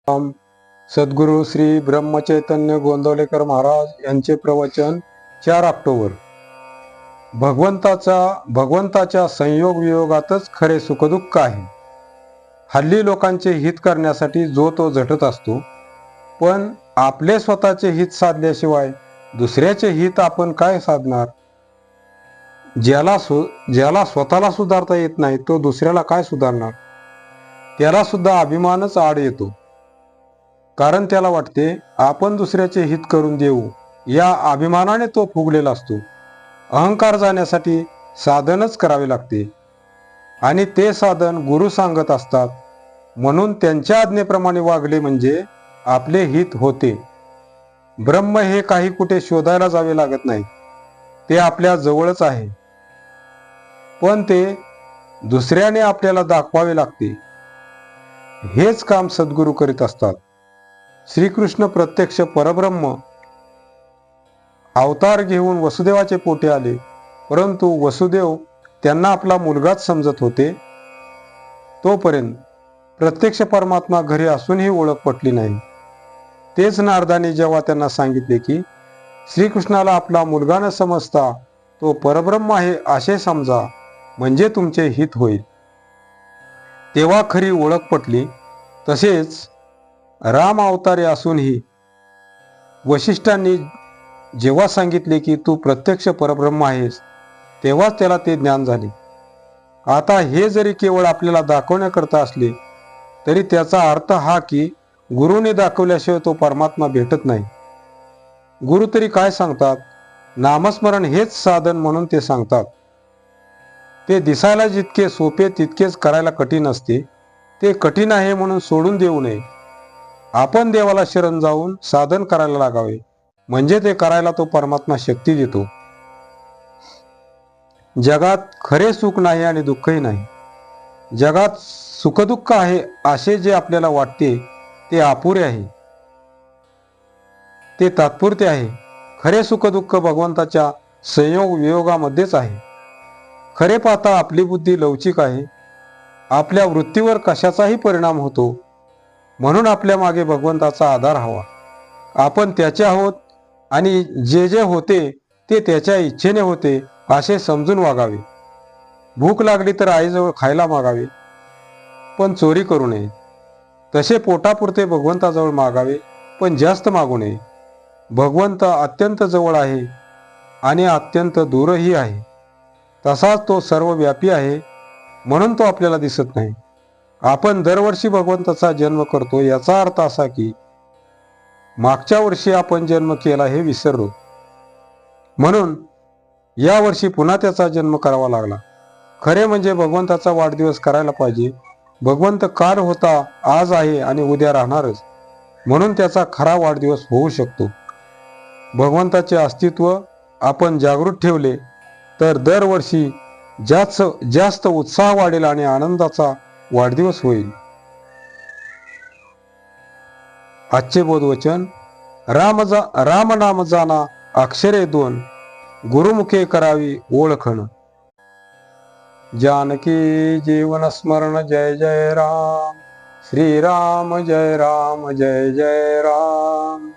राम. सद्गुरू श्री ब्रह्मचैतन्य गोंदवलेकर महाराज यांचे प्रवचन 4 ऑक्टोबर. भगवंताच्या संयोग वियोगातच खरे सुखदुःख आहे. हल्ली लोकांचे हित करण्यासाठी जो तो झटत असतो, पण आपले स्वतःचे हित साधल्याशिवाय दुसऱ्याचे हित आपण काय साधणार? ज्याला स्वतःला सुधारता येत नाही तो दुसऱ्याला काय सुधारणार? त्याला सुद्धा अभिमानच आड येतो. कारण त्याला वाटते आपण दुसऱ्याचे हित करून देऊ या अभिमानाने तो फुगलेला असतो. अहंकार जाण्यासाठी साधनच करावे लागते आणि ते साधन गुरु सांगत असतात, म्हणून त्यांच्या आज्ञेप्रमाणे वागले म्हणजे आपले हित होते. ब्रह्म हे काही कुठे शोधायला जावे लागत नाही, ते आपल्या जवळच आहे, पण ते दुसऱ्याने आपल्याला दाखवावे लागते. हेच काम सद्गुरू करीत असतात. श्रीकृष्ण प्रत्यक्ष परब्रह्म अवतार घेऊन वसुदेवाचे पोटी आले, परंतु वसुदेव त्यांना आपला मुलगाच समजत होते. तोपर्यंत प्रत्यक्ष परमात्मा घरी असूनही ओळख पटली नाही. तेच नारदाने जेव्हा त्यांना सांगितले की श्रीकृष्णाला आपला मुलगा न समजता तो परब्रह्म आहे असे समजा, म्हणजे तुमचे हित होईल, तेव्हा खरी ओळख पटली. तसेच राम अवतारी असूनही वशिष्ठांनी जेव्हा सांगितले की तू प्रत्यक्ष परब्रह्म आहेस, तेव्हाच त्याला ते ज्ञान झाले. आता हे जरी केवळ आपल्याला दाखवण्याकरता असले तरी त्याचा अर्थ हा की गुरुने दाखवल्याशिवाय तो परमात्मा भेटत नाही. गुरु तरी काय सांगतात? नामस्मरण हेच साधन म्हणून ते सांगतात. ते दिसायला जितके सोपे तितकेच करायला कठीण असते. ते कठीण आहे म्हणून सोडून देऊ नये. आपण देवाला शरण जाऊन साधन करायला लागावे, म्हणजे ते करायला तो परमात्मा शक्ती देतो. जगात खरे सुख नाही आणि दुःखही नाही. जगात सुखदुःख आहे असे जे आपल्याला वाटते ते अपुरे आहे, ते तात्पुरते आहे. खरे सुखदुःख भगवंताच्या संयोग वियोगामध्येच आहे. खरे पाहता आपली बुद्धी लवचिक आहे. आपल्या वृत्तीवर कशाचाही परिणाम होतो, म्हणून आपल्या मागे भगवंताचा आधार हवा. आपण त्याचे आहोत आणि जे जे होते ते त्याच्या इच्छेने होते असे समजून वागावे. भूक लागली तर आईजवळ खायला मागावे, पण चोरी करू नये. तसे पोटापुरते भगवंताजवळ मागावे, पण जास्त मागू नये. भगवंत अत्यंत जवळ आहे आणि अत्यंत दूरही आहे. तसाच तो सर्वव्यापी आहे, म्हणून तो आपल्याला दिसत नाही. आपण दरवर्षी भगवंताचा जन्म करतो, याचा अर्थ असा की मागच्या वर्षी आपण जन्म केला हे विसरलो, म्हणून या वर्षी पुन्हा त्याचा जन्म करावा लागला. खरे म्हणजे भगवंताचा वाढदिवस करायला पाहिजे. भगवंत काल होता, आज आहे आणि उद्या राहणारच, म्हणून त्याचा खरा वाढदिवस होऊ शकतो. भगवंताचे अस्तित्व आपण जागृत ठेवले तर दरवर्षी जास्त उत्साह वाढेल आणि आनंदाचा वाढदिवस होईल. आजचे बोधवचन: राम नाम जाना अक्षरे 2, गुरुमुखे करावी ओळखण. जानकी जीवन स्मरण जय जय राम. श्रीराम जय राम जय जय राम.